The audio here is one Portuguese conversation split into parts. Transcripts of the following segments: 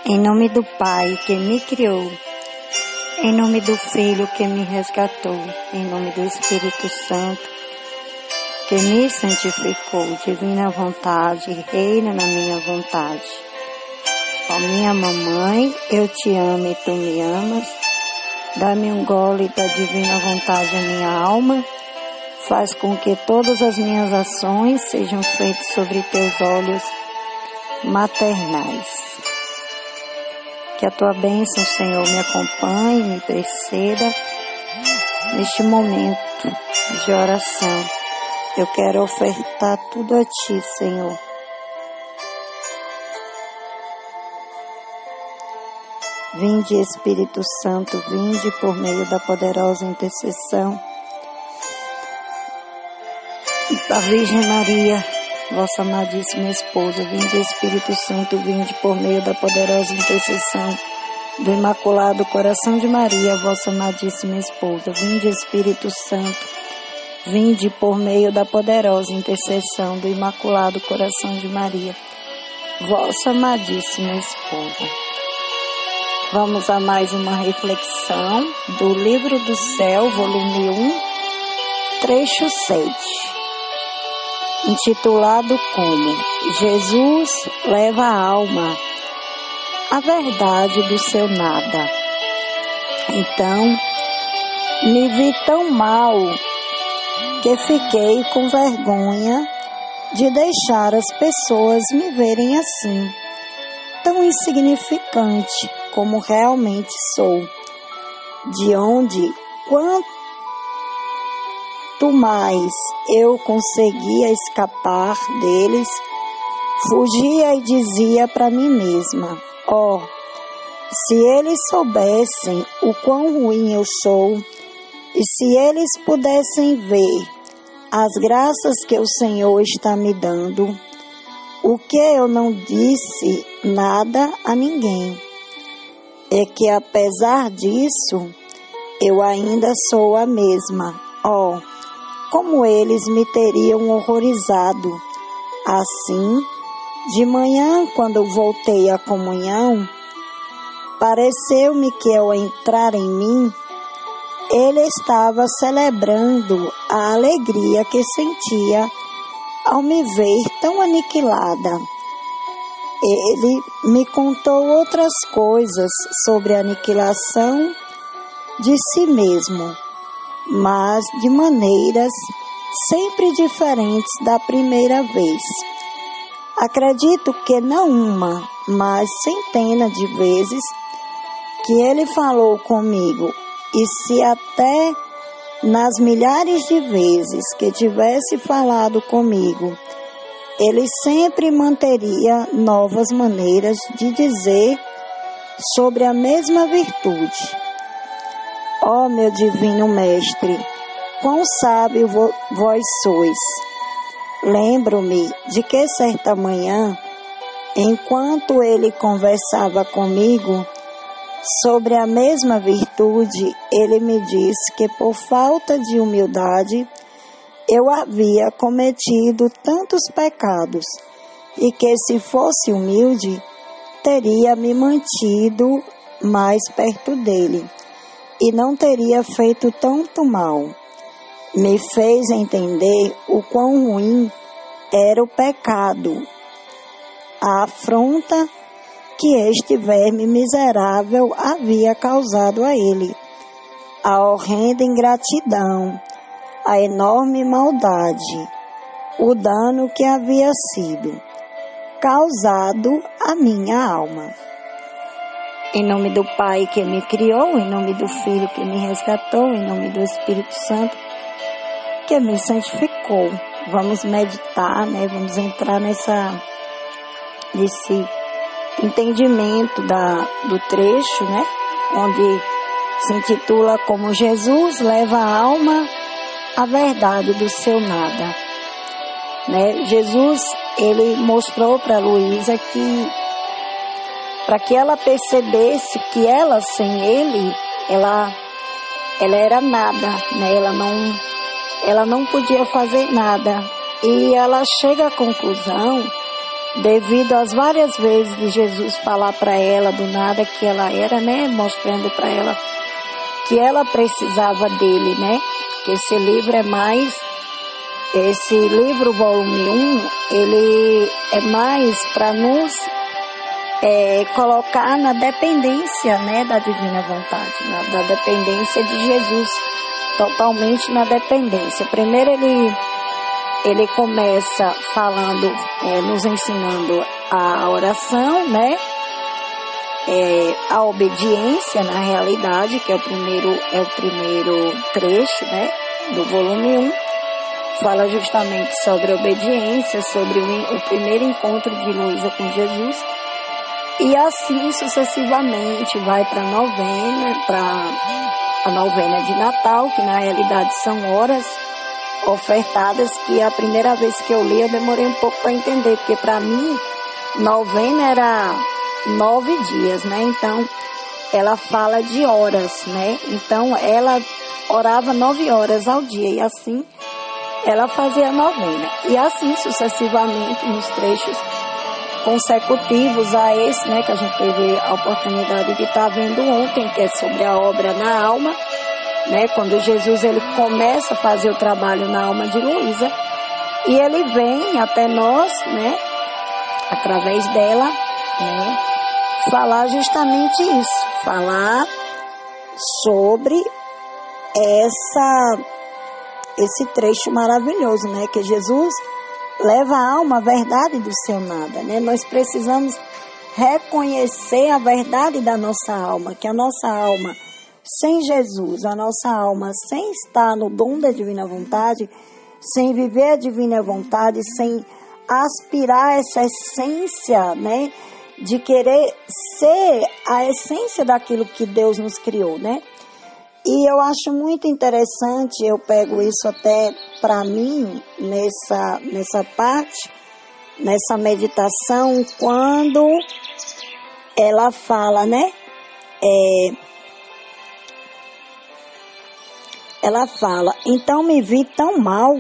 Em nome do Pai que me criou, em nome do Filho que me resgatou, em nome do Espírito Santo que me santificou, divina vontade, reina na minha vontade. Ó minha mamãe, eu te amo e tu me amas, dá-me um gole da divina vontade à minha alma, faz com que todas as minhas ações sejam feitas sobre teus olhos maternais. Que a tua bênção, Senhor, me acompanhe, me preceda neste momento de oração. Eu quero ofertar tudo a ti, Senhor. Vinde, Espírito Santo, vinde por meio da poderosa intercessão da Virgem Maria, vossa amadíssima esposa. Vinde, Espírito Santo, vinde por meio da poderosa intercessão do Imaculado Coração de Maria, vossa amadíssima esposa. Vinde, Espírito Santo, vinde por meio da poderosa intercessão do Imaculado Coração de Maria, vossa amadíssima esposa. Vamos a mais uma reflexão do Livro do Céu, volume 1, trecho 7. Intitulado como Jesus leva a alma à verdade do seu nada. Então, me vi tão mal que fiquei com vergonha de deixar as pessoas me verem assim, tão insignificante como realmente sou, de onde, quanto mais eu conseguia escapar deles, fugia e dizia para mim mesma: se eles soubessem o quão ruim eu sou, e se eles pudessem ver as graças que o Senhor está me dando, o que eu não disse nada a ninguém, é que apesar disso, eu ainda sou a mesma. Como eles me teriam horrorizado. Assim, de manhã, quando voltei à comunhão, pareceu-me que ao entrar em mim, ele estava celebrando a alegria que sentia ao me ver tão aniquilada. Ele me contou outras coisas sobre a aniquilação de si mesmo, mas de maneiras sempre diferentes da primeira vez. Acredito que não uma, mas centenas de vezes que ele falou comigo, e se até nas milhares de vezes que tivesse falado comigo, ele sempre manteria novas maneiras de dizer sobre a mesma virtude. Ó meu divino Mestre, quão sábio vós sois! Lembro-me de que certa manhã, enquanto ele conversava comigo sobre a mesma virtude, ele me disse que por falta de humildade eu havia cometido tantos pecados e que se fosse humilde, teria me mantido mais perto dele e não teria feito tanto mal. Me fez entender o quão ruim era o pecado, a afronta que este verme miserável havia causado a ele, a horrenda ingratidão, a enorme maldade, o dano que havia sido causado à minha alma. Em nome do Pai que me criou, em nome do Filho que me resgatou, em nome do Espírito Santo que me santificou. Vamos meditar, Vamos entrar nesse entendimento do trecho, Onde se intitula como Jesus leva a alma à verdade do seu nada. Jesus, ele mostrou para Luísa que para que ela percebesse que ela, sem ele, ela era nada, Ela não podia fazer nada. E ela chega à conclusão devido às várias vezes de Jesus falar para ela do nada que ela era, né, mostrando para ela que ela precisava dele, né, que esse livro esse livro volume 1, ele é mais para nos colocar na dependência, né, da divina vontade, da dependência de Jesus, totalmente na dependência. Primeiro ele começa falando, nos ensinando a oração, né, a obediência na realidade, que é o primeiro trecho, né, do volume 1, fala justamente sobre a obediência, sobre o primeiro encontro de Luísa com Jesus. E assim sucessivamente vai para a novena de Natal, que na realidade são horas ofertadas, que a primeira vez que eu li eu demorei um pouco para entender, porque para mim novena era 9 dias, né? Então ela fala de horas, né? Então ela orava 9 horas ao dia e assim ela fazia a novena. E assim sucessivamente nos trechos consecutivos a esse, né, que a gente teve a oportunidade de estar vendo ontem, que é sobre a obra na alma, né, quando Jesus ele começa a fazer o trabalho na alma de Luísa e ele vem até nós, né, através dela, né, falar justamente isso, falar sobre esse trecho maravilhoso, né, que Jesus leva a alma à verdade do seu nada, né? Nós precisamos reconhecer a verdade da nossa alma, que a nossa alma sem Jesus, a nossa alma sem estar no dom da divina vontade, sem viver a divina vontade, sem aspirar essa essência, né? De querer ser a essência daquilo que Deus nos criou, né? E eu acho muito interessante, eu pego isso até para mim, nessa parte, nessa meditação, quando ela fala, né? Ela fala, então me vi tão mal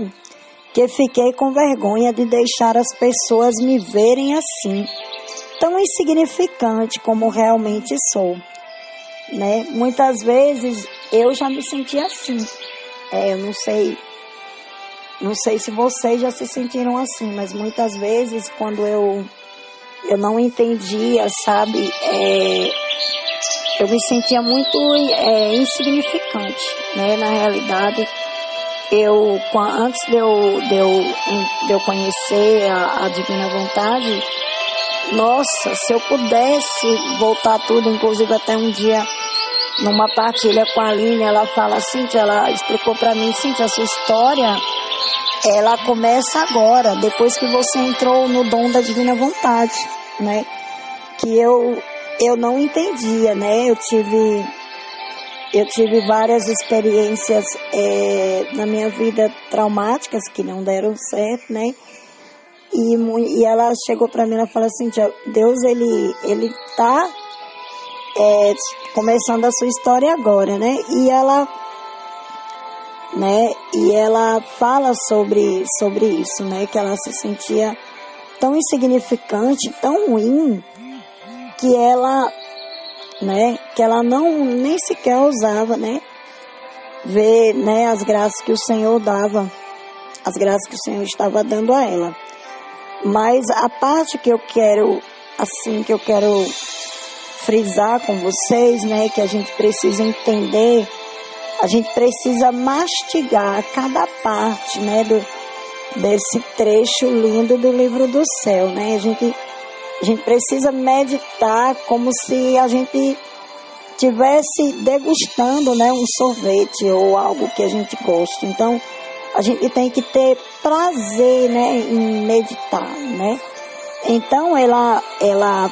que fiquei com vergonha de deixar as pessoas me verem assim, tão insignificante como realmente sou, né? Muitas vezes eu já me senti assim. Eu não sei se vocês já se sentiram assim, mas muitas vezes quando eu não entendia, sabe, eu me sentia muito insignificante, né? Na realidade, antes de eu conhecer a divina vontade, nossa, se eu pudesse voltar tudo, inclusive até um dia numa partilha com a Aline, ela fala, Cíntia, ela explicou para mim, Cíntia, a sua história, ela começa agora, depois que você entrou no dom da divina vontade, né? Que eu não entendia, né? Eu tive várias experiências na minha vida traumáticas que não deram certo, né? E ela chegou para mim e falou assim, Deus, ele tá começando a sua história agora, né? E ela fala sobre isso, né? Que ela se sentia tão insignificante, tão ruim, que ela não nem sequer ousava, né? Ver, né, as graças que o Senhor dava, as graças que o Senhor estava dando a ela. Mas a parte que eu quero frisar com vocês, né, que a gente precisa entender, a gente precisa mastigar cada parte, né, desse trecho lindo do livro do céu, né? A gente precisa meditar como se a gente estivesse degustando, né, um sorvete ou algo que a gente gosta. Então, a gente tem que ter prazer, né, em meditar, né? Então, ela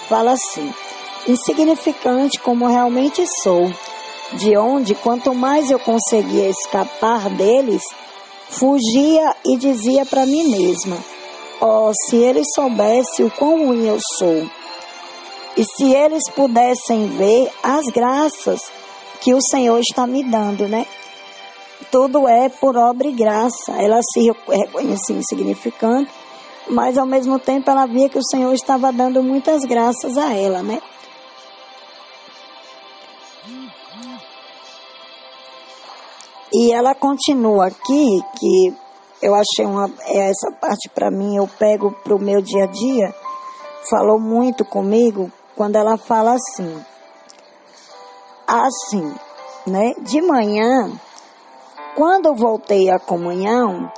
fala assim, insignificante como realmente sou, de onde, quanto mais eu conseguia escapar deles, fugia e dizia para mim mesma, se eles soubessem o quão ruim eu sou, e se eles pudessem ver as graças que o Senhor está me dando, né? Tudo é por obra e graça. Ela se reconhecia insignificante, mas ao mesmo tempo ela via que o Senhor estava dando muitas graças a ela, né? E ela continua aqui, que eu achei essa parte para mim, eu pego para o meu dia a dia, falou muito comigo, quando ela fala assim, né? De manhã, quando eu voltei à comunhão,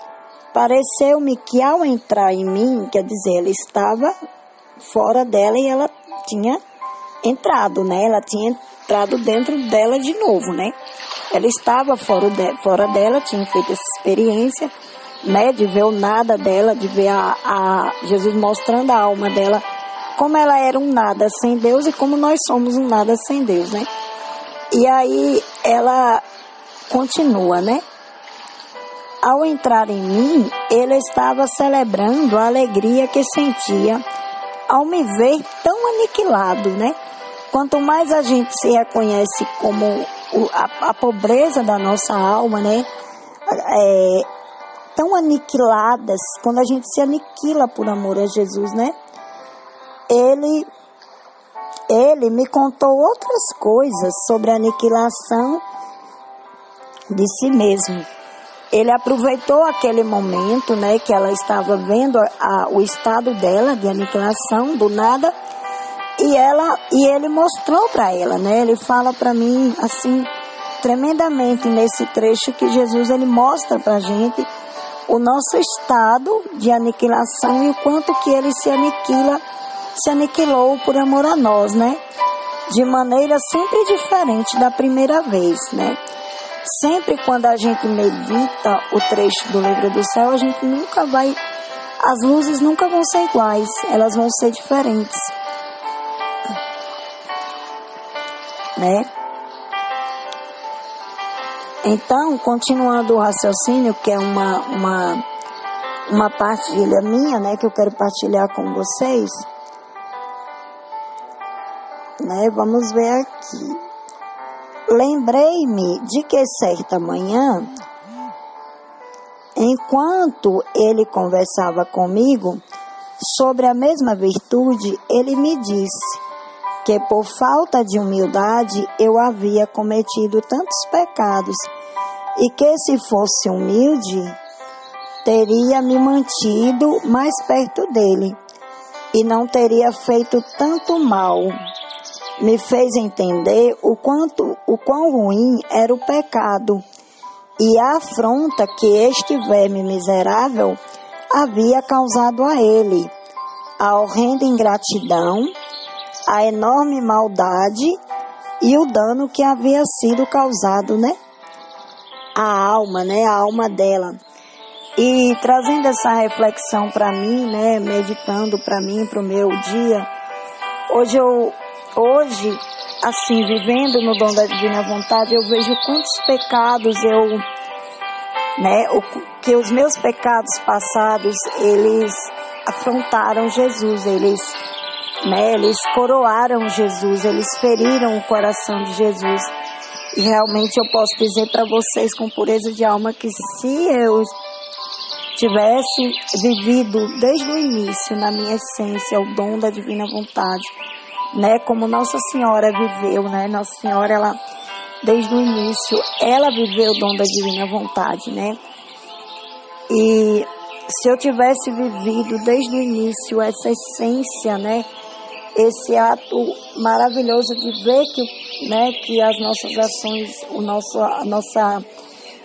pareceu-me que ao entrar em mim, quer dizer, ela estava fora dela e ela tinha entrado, né? Ela tinha entrado dentro dela de novo, né? Ela estava fora dela, tinha feito essa experiência, né? De ver o nada dela, de ver a Jesus mostrando a alma dela, como ela era um nada sem Deus e como nós somos um nada sem Deus, né? E aí ela continua, né? Ao entrar em mim, ele estava celebrando a alegria que sentia ao me ver tão aniquilado, né? Quanto mais a gente se reconhece como a pobreza da nossa alma, né? Tão aniquiladas, quando a gente se aniquila por amor a Jesus, né? Ele me contou outras coisas sobre a aniquilação de si mesmo. Ele aproveitou aquele momento, né, que ela estava vendo o estado dela de aniquilação, do nada, e ele mostrou para ela, né? Ele fala para mim assim tremendamente nesse trecho que Jesus ele mostra para a gente o nosso estado de aniquilação e o quanto que ele se aniquilou por amor a nós, né? De maneira sempre diferente da primeira vez, né? Sempre quando a gente medita o trecho do livro do céu, a gente nunca vai, as luzes nunca vão ser iguais, elas vão ser diferentes, né? Então, continuando o raciocínio, que é uma partilha minha, né, que eu quero partilhar com vocês, né? Vamos ver aqui. Lembrei-me de que certa manhã, enquanto ele conversava comigo sobre a mesma virtude, ele me disse que por falta de humildade eu havia cometido tantos pecados e que se fosse humilde, teria me mantido mais perto dele e não teria feito tanto mal. Me fez entender o quão ruim era o pecado e a afronta que este verme miserável havia causado a ele, a horrenda ingratidão, a enorme maldade e o dano que havia sido causado, né? A alma dela. E trazendo essa reflexão para mim, né? Meditando para mim, para o meu dia, hoje, assim, vivendo no dom da divina vontade, eu vejo quantos pecados que os meus pecados passados, eles afrontaram Jesus, eles coroaram Jesus, eles feriram o coração de Jesus. E realmente eu posso dizer para vocês com pureza de alma que se eu tivesse vivido desde o início, na minha essência, o dom da divina vontade, né, como Nossa Senhora viveu, né, Nossa Senhora, ela, desde o início, ela viveu o dom da divina vontade, né, e se eu tivesse vivido desde o início essa essência, né, esse ato maravilhoso de ver que as nossas ações, a nossa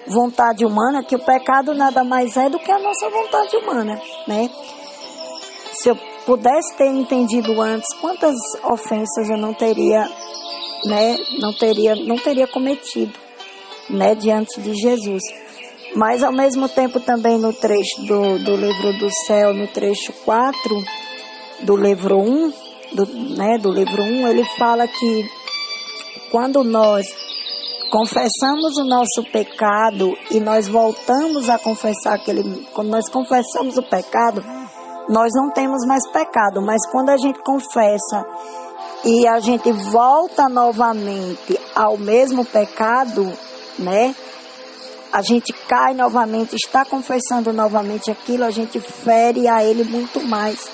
vontade humana, que o pecado nada mais é do que a nossa vontade humana, né, se eu pudesse ter entendido antes quantas ofensas eu não teria, né, não teria cometido, né, diante de Jesus. Mas ao mesmo tempo também no trecho do livro do céu, no trecho 4 do livro 1, do livro 1, ele fala que quando nós confessamos o nosso pecado e nós voltamos a confessar quando nós confessamos o pecado, nós não temos mais pecado, mas quando a gente confessa e a gente volta novamente ao mesmo pecado, né? a gente cai novamente, está confessando novamente aquilo, a gente fere a Ele muito mais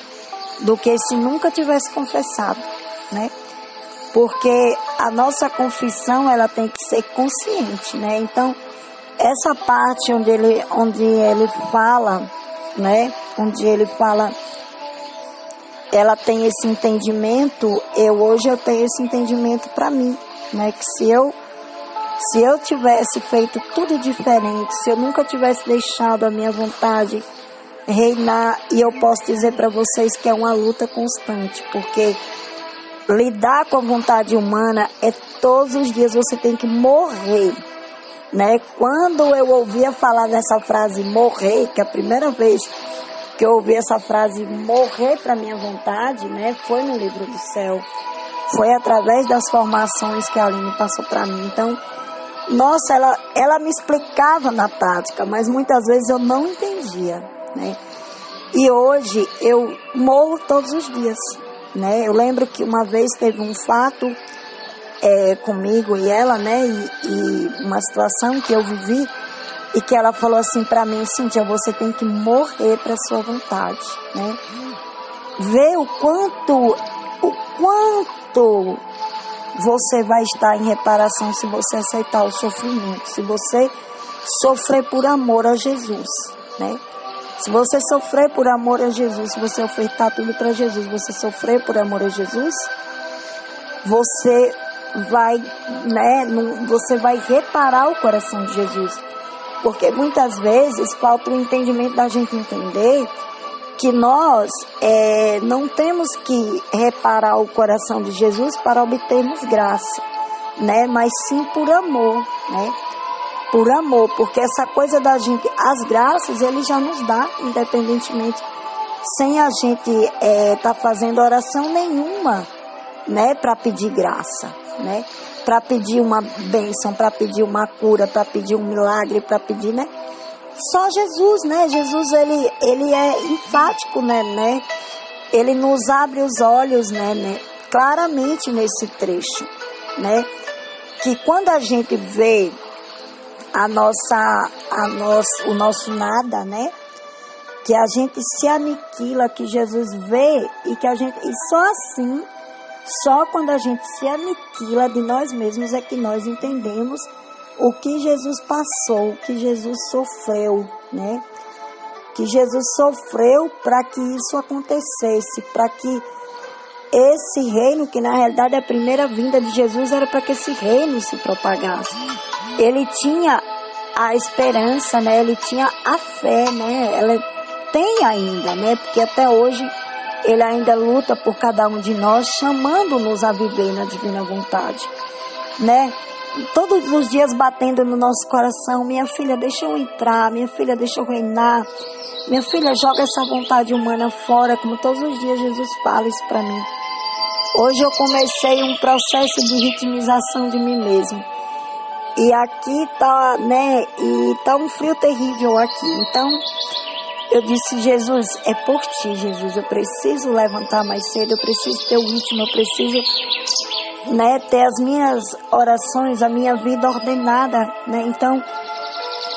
do que se nunca tivesse confessado, né? Porque a nossa confissão, ela tem que ser consciente, né? Então, essa parte onde ele fala, né? Onde ele fala, ela tem esse entendimento, hoje eu tenho esse entendimento para mim, né? Que se eu tivesse feito tudo diferente, se eu nunca tivesse deixado a minha vontade reinar, e eu posso dizer para vocês que é uma luta constante, porque lidar com a vontade humana é todos os dias você tem que morrer, né? Quando eu ouvia falar dessa frase morrer, que é a primeira vez que eu ouvi essa frase morrer para minha vontade, né? Foi no Livro do Céu, foi através das formações que a Aline passou para mim. Então, nossa, ela me explicava na prática, mas muitas vezes eu não entendia, né? E hoje eu morro todos os dias, né? Eu lembro que uma vez teve um fato comigo e ela, né? E uma situação que eu vivi e que ela falou assim para mim: Cíntia, você tem que morrer para sua vontade, né? Ver o quanto você vai estar em reparação se você aceitar o sofrimento, se você sofrer por amor a Jesus, né? Se você sofrer por amor a Jesus, se você ofertar tudo para Jesus, você sofrer por amor a Jesus, você vai, né, você vai reparar o coração de Jesus. Porque muitas vezes falta o entendimento da gente entender que nós não temos que reparar o coração de Jesus para obtermos graça, né? Mas sim por amor, né? Por amor, porque essa coisa da gente, as graças Ele já nos dá, independentemente, sem a gente tá fazendo oração nenhuma, né? Para pedir graça, né? Para pedir uma bênção, para pedir uma cura, para pedir um milagre, para pedir, né? Só Jesus, né? Jesus, ele é enfático, né? Ele nos abre os olhos, né? Claramente nesse trecho, né? Que quando a gente vê o nosso nada, né? Que a gente se aniquila, que Jesus vê e só assim, só quando a gente se aniquila de nós mesmos é que nós entendemos o que Jesus passou, o que Jesus sofreu, né? Que Jesus sofreu para que isso acontecesse, para que esse reino, que na realidade a primeira vinda de Jesus era para que esse reino se propagasse. Ele tinha a esperança, né? Ele tinha a fé, né? Ela tem ainda, né? Porque até hoje Ele ainda luta por cada um de nós, chamando-nos a viver na divina vontade, né? Todos os dias batendo no nosso coração: minha filha, deixa eu entrar, minha filha, deixa eu reinar, minha filha, joga essa vontade humana fora, como todos os dias Jesus fala isso para mim. Hoje eu comecei um processo de ritmização de mim mesmo. E aqui tá, né, e tá um frio terrível aqui. Então, eu disse: Jesus, é por ti, Jesus. Eu preciso levantar mais cedo, eu preciso ter o ritmo, eu preciso, né, ter as minhas orações, a minha vida ordenada, né? Então,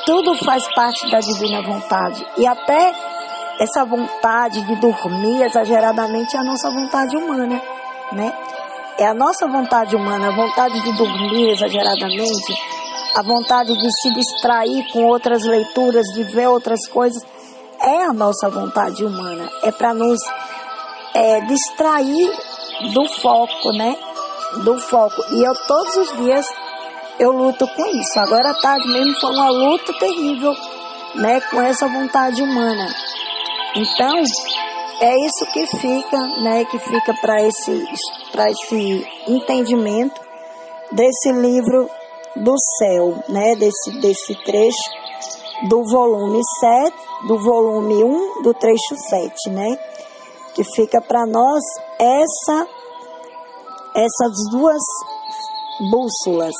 tudo faz parte da divina vontade. E até essa vontade de dormir exageradamente é a nossa vontade humana, né? É a nossa vontade humana, a vontade de dormir exageradamente, a vontade de se distrair com outras leituras, de ver outras coisas, é a nossa vontade humana. É para nos distrair do foco, né? Do foco. E eu todos os dias eu luto com isso. Agora à tarde mesmo foi uma luta terrível, né? Com essa vontade humana. Então, é isso que fica, né? Que fica para esse entendimento desse livro do céu, né? Desse trecho do volume 7, do volume 1, do trecho 7, né? Que fica para nós essas duas bússolas: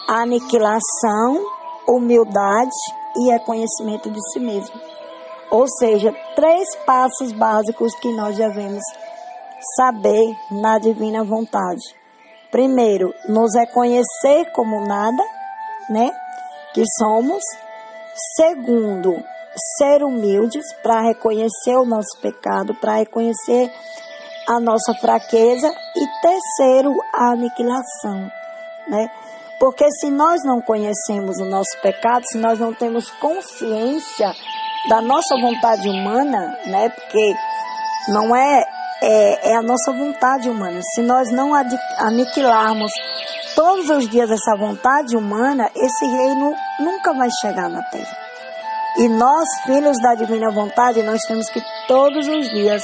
a aniquilação, humildade e reconhecimento de si mesmo. Ou seja, 3 passos básicos que nós devemos saber na divina vontade. Primeiro, nos reconhecer como nada, né? que somos. Segundo, ser humildes para reconhecer o nosso pecado, para reconhecer a nossa fraqueza. E terceiro, a aniquilação, né? Porque se nós não conhecemos o nosso pecado, se nós não temos consciência da nossa vontade humana, né? Porque não é a nossa vontade humana. Se nós não aniquilarmos todos os dias essa vontade humana, esse reino nunca vai chegar na terra. E nós, filhos da divina vontade, nós temos que todos os dias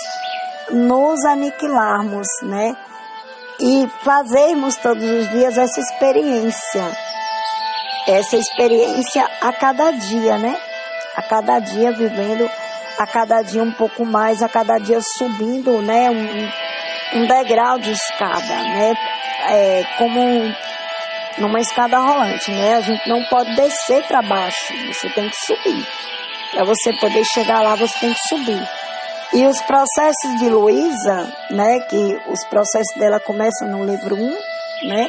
nos aniquilarmos, né? E fazermos todos os dias essa experiência a cada dia, né? A cada dia vivendo, a cada dia um pouco mais, a cada dia subindo, né? Um degrau de escada, né? Como numa escada rolante, né? A gente não pode descer para baixo, você tem que subir. Para você poder chegar lá, você tem que subir. E os processos de Luísa, né, que os processos dela começam no livro 1, né?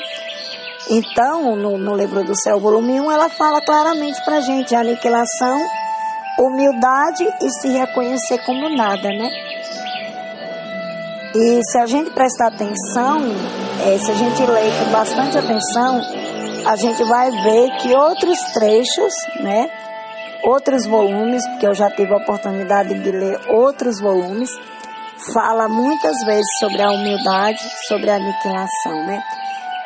Então, no livro do céu, volume 1, ela fala claramente pra gente: aniquilação, humildade e se reconhecer como nada, né? E se a gente prestar atenção, se a gente ler com bastante atenção, a gente vai ver que outros trechos, né? Outros volumes, porque eu já tive a oportunidade de ler outros volumes, fala muitas vezes sobre a humildade, sobre a aniquilação, né?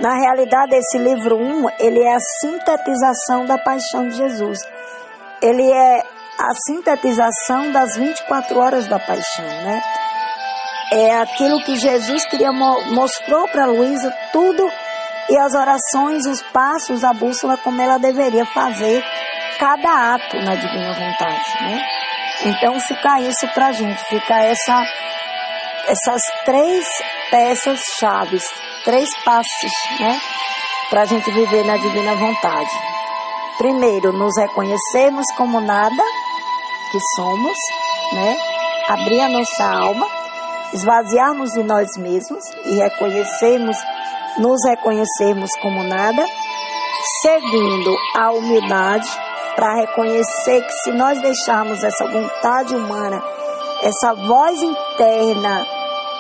Na realidade, esse livro 1, ele é a sintetização da paixão de Jesus. Ele é a sintetização das 24 horas da paixão, né? É aquilo que Jesus mostrou para Luísa, tudo, e as orações, os passos, a bússola, como ela deveria fazer cada ato na divina vontade, né? Então fica isso pra gente, fica essas 3 peças chaves, 3 passos, né? Pra gente viver na divina vontade. Primeiro, nos reconhecermos como nada que somos, né? Abrir a nossa alma, esvaziarmos de nós mesmos e nos reconhecermos como nada. Segundo, a humildade, para reconhecer que se nós deixarmos essa vontade humana, essa voz interna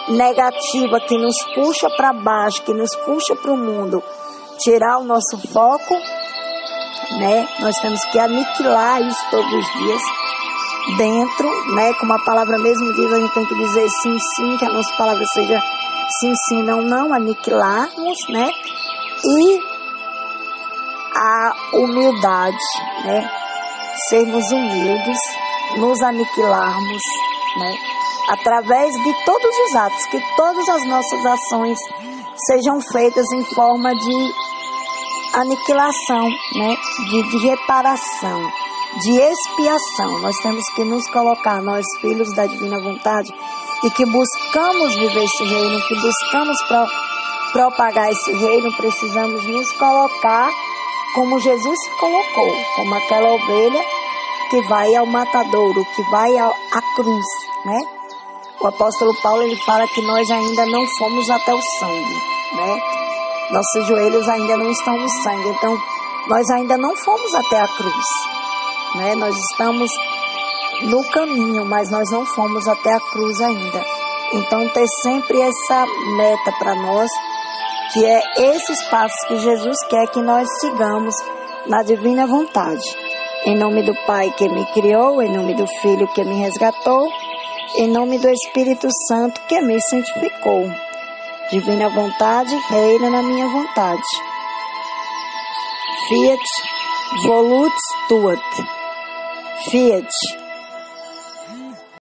negativa que nos puxa para baixo, que nos puxa para o mundo, tirar o nosso foco, né? Nós temos que aniquilar isso todos os dias dentro, né? Como a palavra mesmo diz, a gente tem que dizer sim, sim, que a nossa palavra seja sim, sim, não, não, aniquilarmos, né? E a humildade, né? Sermos humildes, nos aniquilarmos, né? Através de todos os atos, que todas as nossas ações sejam feitas em forma de aniquilação, né? De reparação, de expiação. Nós temos que nos colocar, nós filhos da divina vontade, e que buscamos viver esse reino, que buscamos propagar esse reino, precisamos nos colocar como Jesus se colocou, como aquela ovelha que vai ao matadouro, que vai à cruz, né? O apóstolo Paulo, ele fala que nós ainda não fomos até o sangue, né? Nossos joelhos ainda não estão no sangue, então nós ainda não fomos até a cruz, né? Nós estamos no caminho, mas nós não fomos até a cruz ainda. Então ter sempre essa meta para nós, que é esses passos que Jesus quer que nós sigamos na divina vontade. Em nome do Pai que me criou, em nome do Filho que me resgatou, em nome do Espírito Santo que me santificou. Divina vontade, reina na minha vontade. Fiat volutus tuat. Fiat.